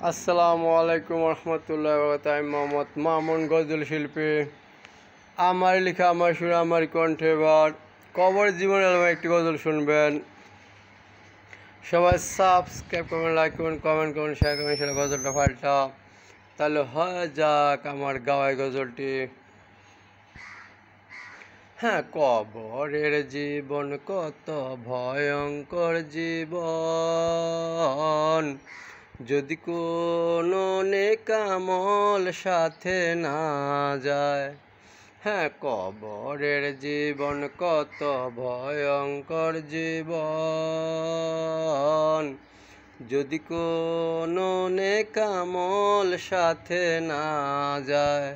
আসসালামু আলাইকুম রহমতুল্লাহ বরকাতুহু। আমি মোহাম্মদ মামুন, গজল শিল্পী। আমার লেখা, আমার সুর, আমার কণ্ঠে এবার কবর জীবন এলাম একটি গজল শুনবেন। সবাই সাবস্ক্রাইব করবেন, লাইক করবেন, কমেন্ট করবেন, শেয়ার করবেন, সেটা গজলটা ফালটা তাহলে হয়ে যাক আমার গাওয়াই গজলটি। হ্যাঁ, কবরের জীবন কত ভয়ঙ্কর জীবন, যদি কোনো নেকামল সাথে না যায়। হ্যাঁ, কবরের জীবন কত ভয়ঙ্কর জীবন, যদি কোনো নেকামল সাথে না যায়।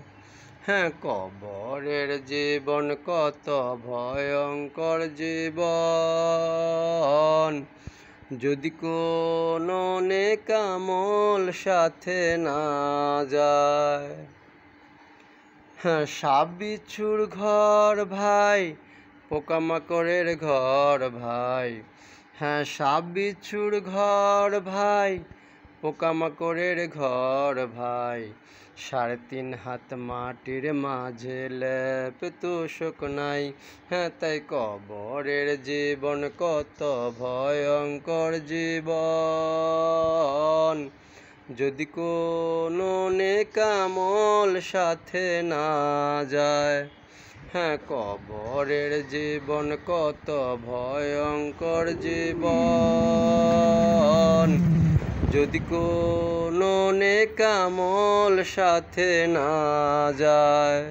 হ্যাঁ, কবরের জীবন কত ভয়ঙ্কর জীবন, যদি কোনো নেকামল সাথে না যায়। হ্যাঁ, সাপ বিচ্ছুর ঘর ভাই, পোকামাকড়ের ঘর ভাই। হ্যাঁ, সাপ বিচ্ছুর ঘর ভাই, পোকামাকড়ের ঘর ভাই। 3.5 হাত মাটির মাঝে লেপ তোষক নাই। হ্যাঁ, তাই কবরের জীবন কত ভয়ঙ্কর জীবন, যদি কোনো নেকামল সাথে না যায়। হ্যাঁ, কবরের জীবন কত ভয়ঙ্কর জীবন, যদি কোনো নেকামল সাথে না যায়।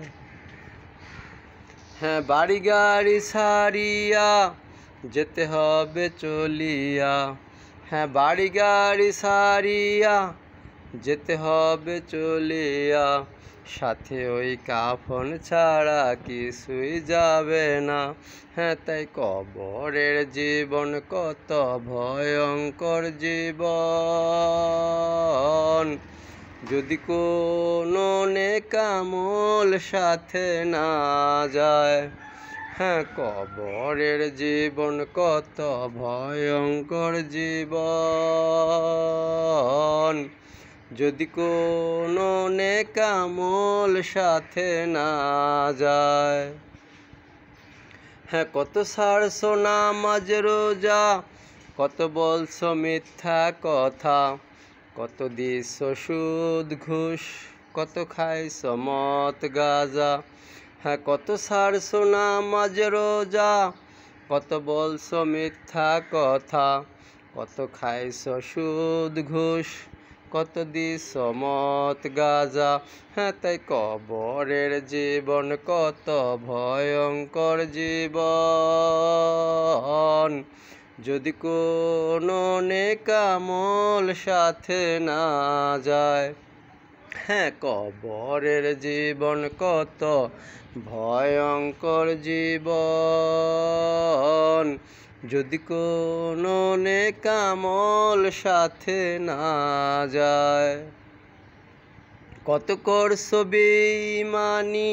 হ্যাঁ, বাড়ি গাড়ি ছাড়িয়া যেতে হবে চলিয়া। হ্যাঁ, বাড়ি গাড়ি ছাড়িয়া যেতে হবে চলিয়া, সাথে ওই কাফন ছাড়া কিছুই যাবে না। হ্যাঁ, তাই কবরের জীবন কত ভয়ঙ্কর জীবন, যদি কোনো নেকামল সাথে না যায়। হ্যাঁ, কবরের জীবন কত ভয়ঙ্কর জীবন, যদি কোনো নেকামল সাথে না যায়। হ্যাঁ, কত ছাড়ছো নামাজ রোজা, কত বলছো মিথ্যা কথা, কত দিছো সুদ ঘুষ, কত খাইছো মদ গাঁজা। হ্যাঁ, কত ছাড়ছো নামাজ রোজা, কত বলছো মিথ্যা কথা, কত খাইছো সুদ ঘুষ, কত দিছো মদ গাঁজা। হ্যাঁ, তাই কবরের জীবন কত ভয়ঙ্কর জীবন, যদি কোনো নেকামল সাথে না যায়। হ্যাঁ, কবরের জীবন কত ভয়ঙ্কর জীবন, যদি কোনো নেকামল সাথে না যায়। কত করছো বেঈমানি,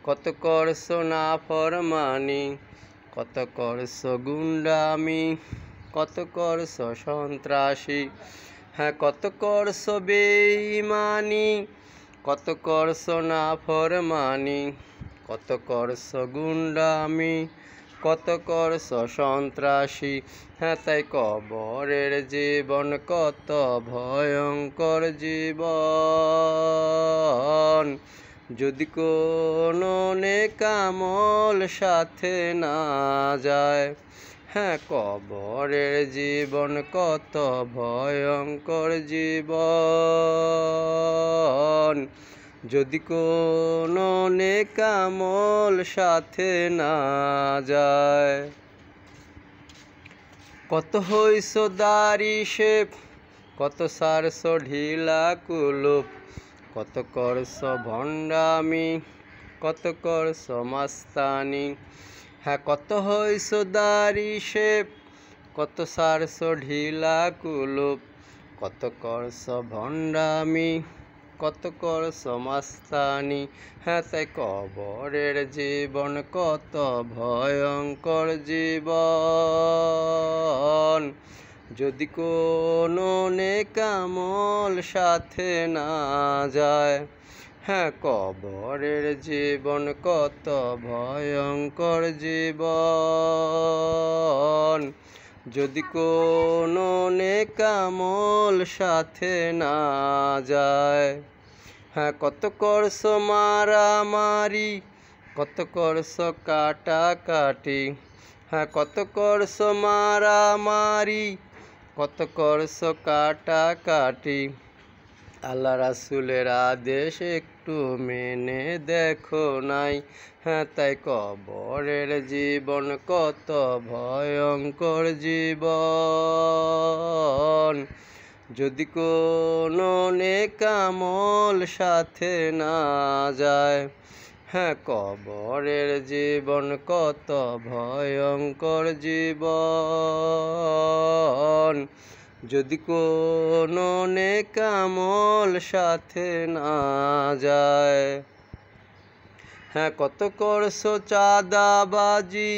কত করছো নাফরমানি, কত করছো গুন্ডামি, কত করছো সন্ত্রাসী। হ্যাঁ, কত করছো বেঈমানি, কত করছো নাফরমানি, কত করছো গুন্ডামি, কত করছো সন্ত্রাসী। হ্যাঁ, তাই কবরের জীবন কত ভয়ঙ্কর জীবন, যদি কোনো নেকামল সাথে না যায়। হ্যাঁ, কবরের জীবন কত ভয়ঙ্কর জীবন, যদি কোনো নেকামল সাথে না যায়। কত হইছো দাড়ি শেপ, কত সারছো ঢিলা কুলুপ, কত করছো ভণ্ডামি, কত করছো মাস্তানি। হ্যাঁ, কত হইছো দাড়ি শেপ, কত সারছো ঢিলা কুলুপ, কত করছো ভণ্ডামি, কত করছো মাস্তানি। হ্যাঁ, তাই কবরের জীবন কত ভয়ঙ্কর জীবন, যদি কোনো নেকামল সাথে না যায়। হ্যাঁ, কবরের জীবন কত ভয়ঙ্কর জীবন, যদি কোনো নেকামল সাথে না যায়। হ্যাঁ, কত করছ মারামারি, কত করছ কাটাকাটি। হ্যাঁ, কত করছ মারামারি, কত করছ কাটাকাটি। আল্লাহ রাসূলের আদেশ একটু মেনে দেখো নাই। হ্যাঁ, তাই কবরের জীবন কত ভয়ঙ্কর জীবন, যদি কোনো নেকামল সাথে না যায়। হ্যাঁ, কবরের জীবন কত ভয়ঙ্কর জীবন, যদি কোনো নেকামল সাথে না যায়। হ্যাঁ, কত করছো চাঁদাবাজি,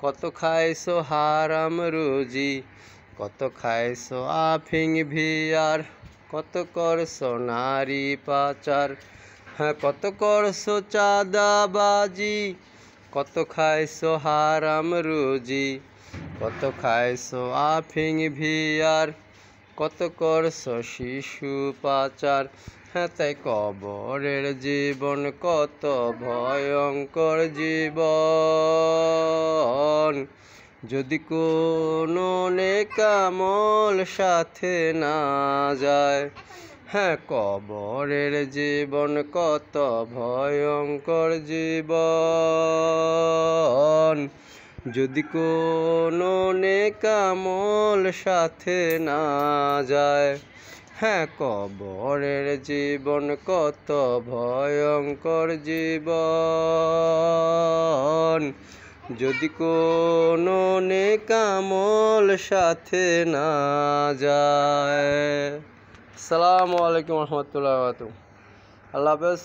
কত খাইছো হারাম রুজি, কত খাইছো আফিং ভিয়ার, কত করছো নারী পাচার। হ্যাঁ, কত করছো চাঁদাবাজি, কত খাইছো হারাম রুজি, কত খাইছো আফিং ভিয়ার, কত করছো শিশু পাচার। হ্যাঁ, তাই কবরের জীবন কত ভয়ঙ্কর জীবন, যদি কোনো নেকামল সাথে না যায়। হ্যাঁ, কবরের জীবন কত ভয়ঙ্কর জীবন, যদি কোনো নেকামল সাথে না যায়। হ্যাঁ, কবরের জীবন কত ভয়ঙ্কর জীবন, যদি কোনো নেকামল সাথে না যায়। আসসালামু আলাইকুম রহমতুল্লাহ। আল্লাহ হাফেজ।